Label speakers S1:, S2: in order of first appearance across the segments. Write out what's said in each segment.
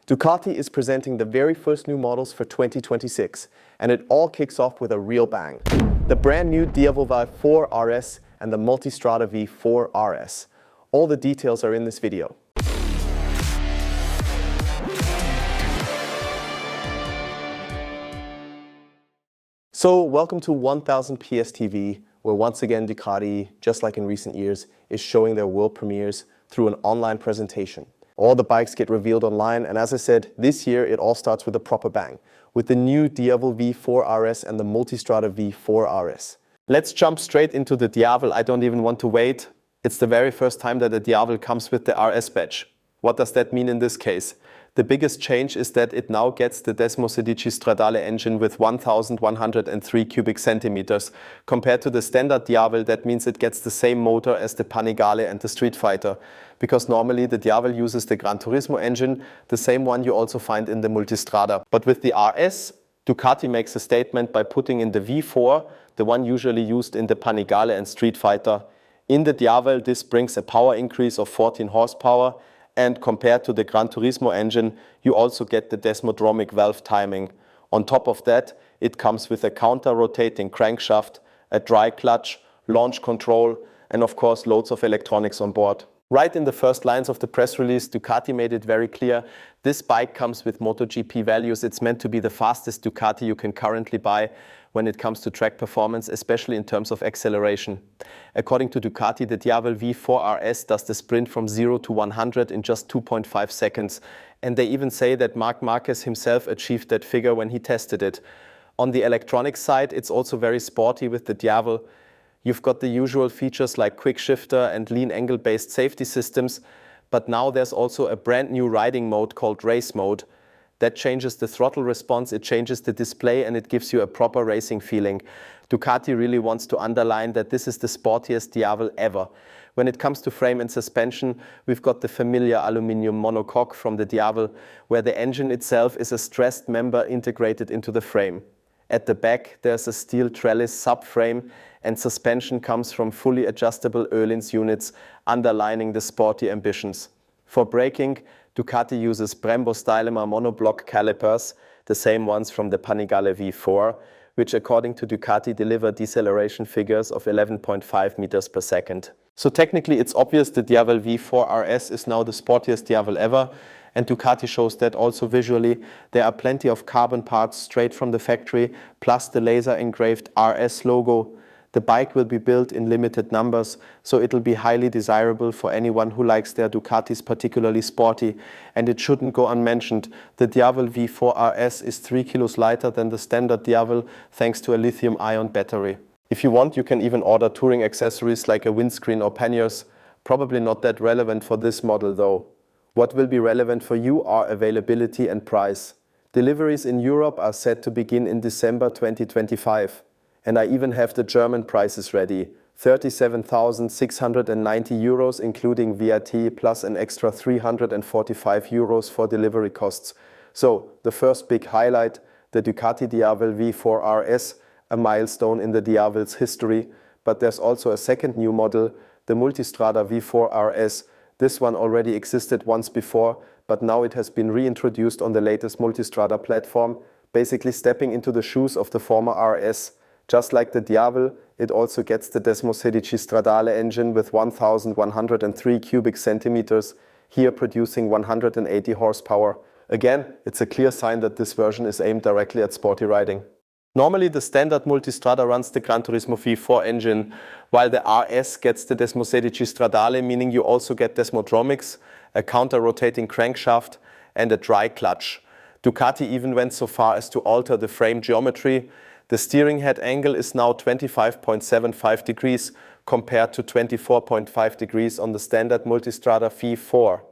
S1: Ducati is presenting the very first new models for 2026, and it all kicks off with a real bang. The brand new Diavel V4 RS and the Multistrada V4 RS. All the details are in this video. So welcome to 1000 PS TV, where once again Ducati, just like in recent years, is showing their world premieres through an online presentation. All the bikes get revealed online, and as I said, this year it all starts with a proper bang, with the new Diavel V4 RS and the Multistrada V4 RS. Let's jump straight into the Diavel. I don't even want to wait. It's the very first time that the Diavel comes with the RS badge. What does that mean in this case? The biggest change is that it now gets the Desmosedici V4 engine with 1103 cubic centimeters. Compared to the standard Diavel, that means it gets the same motor as the Panigale and the Street Fighter. Because normally the Diavel uses the Gran Turismo engine, the same one you also find in the Multistrada. But with the RS, Ducati makes a statement by putting in the V4, the one usually used in the Panigale and Street Fighter. In the Diavel, this brings a power increase of 14 horsepower. And compared to the Gran Turismo engine, you also get the Desmodromic valve timing. On top of that, it comes with a counter-rotating crankshaft, a dry clutch, launch control, and of course loads of electronics on board. Right in the first lines of the press release, Ducati made it very clear, this bike comes with MotoGP values. It's meant to be the fastest Ducati you can currently buy when it comes to track performance, especially in terms of acceleration. According to Ducati, the Diavel V4 RS does the sprint from 0 to 100 in just 2.5 seconds. And they even say that Marc Marquez himself achieved that figure when he tested it. On the electronic side, it's also very sporty with the Diavel. You've got the usual features like quick shifter and lean angle-based safety systems, but now there's also a brand new riding mode called race mode. That changes the throttle response, it changes the display, and it gives you a proper racing feeling. Ducati really wants to underline that this is the sportiest Diavel ever. When it comes to frame and suspension, we've got the familiar aluminium monocoque from the Diavel, where the engine itself is a stressed member integrated into the frame. At the back, there's a steel trellis subframe, and suspension comes from fully adjustable Öhlins units, underlining the sporty ambitions. For braking, Ducati uses Brembo Stylema monoblock calipers, the same ones from the Panigale V4, which according to Ducati deliver deceleration figures of 11.5 meters per second. So technically it's obvious the Diavel V4 RS is now the sportiest Diavel ever, and Ducati shows that also visually. There are plenty of carbon parts straight from the factory, plus the laser engraved RS logo. The bike will be built in limited numbers, so it'll be highly desirable for anyone who likes their Ducatis particularly sporty. And it shouldn't go unmentioned, the Diavel V4 RS is 3 kilos lighter than the standard Diavel thanks to a lithium-ion battery. If you want, you can even order touring accessories like a windscreen or panniers. Probably not that relevant for this model though. What will be relevant for you are availability and price. Deliveries in Europe are set to begin in December 2025. And I even have the German prices ready. 37,690 euros including VAT plus an extra 345 euros for delivery costs. So the first big highlight, the Ducati Diavel V4 RS, a milestone in the Diavel's history. But there's also a second new model, the Multistrada V4 RS. This one already existed once before, but now it has been reintroduced on the latest Multistrada platform, basically stepping into the shoes of the former RS. Just like the Diavel, it also gets the Desmosedici V4 engine with 1103 cubic centimeters, here producing 180 horsepower. Again, it's a clear sign that this version is aimed directly at sporty riding. Normally the standard Multistrada runs the Gran Turismo V4 engine, while the RS gets the Desmosedici V4, meaning you also get Desmodromics, a counter-rotating crankshaft, and a dry clutch. Ducati even went so far as to alter the frame geometry. The steering head angle is now 25.75 degrees compared to 24.5 degrees on the standard Multistrada V4.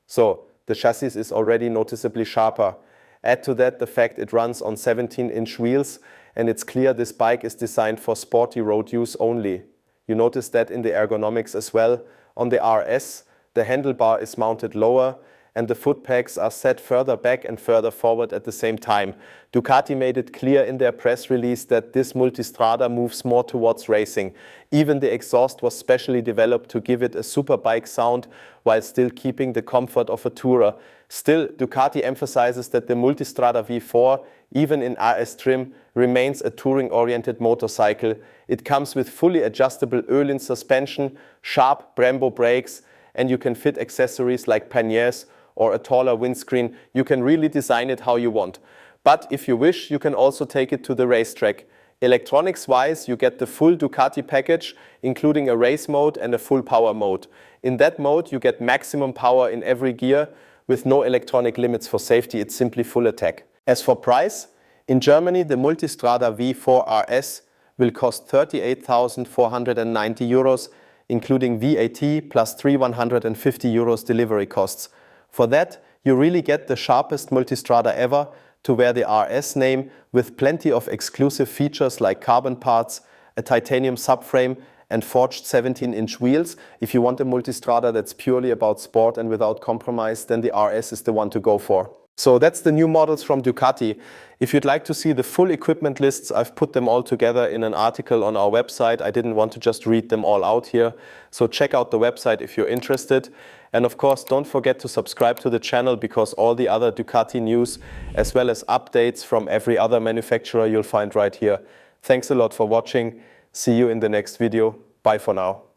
S1: So the chassis is already noticeably sharper. Add to that the fact it runs on 17-inch wheels, and it's clear this bike is designed for sporty road use only. You notice that in the ergonomics as well. On the RS, the handlebar is mounted lower, and the foot pegs are set further back and further forward at the same time. Ducati made it clear in their press release that this Multistrada moves more towards racing. Even the exhaust was specially developed to give it a superbike sound while still keeping the comfort of a tourer. Still, Ducati emphasizes that the Multistrada V4, even in RS trim, remains a touring-oriented motorcycle. It comes with fully adjustable Öhlins suspension, sharp Brembo brakes, and you can fit accessories like panniers or a taller windscreen. You can really design it how you want. But if you wish, you can also take it to the racetrack. Electronics-wise, you get the full Ducati package, including a race mode and a full power mode. In that mode, you get maximum power in every gear with no electronic limits for safety. It's simply full attack. As for price, in Germany, the Multistrada V4 RS will cost 38,490 euros, including VAT plus 3,150 euros delivery costs. For that, you really get the sharpest Multistrada ever to wear the RS name, with plenty of exclusive features like carbon parts, a titanium subframe, and forged 17-inch wheels. If you want a Multistrada that's purely about sport and without compromise, then the RS is the one to go for. So that's the new models from Ducati. If you'd like to see the full equipment lists, I've put them all together in an article on our website. I didn't want to just read them all out here. So check out the website if you're interested. And of course, don't forget to subscribe to the channel, because all the other Ducati news, as well as updates from every other manufacturer, you'll find right here. Thanks a lot for watching. See you in the next video. Bye for now.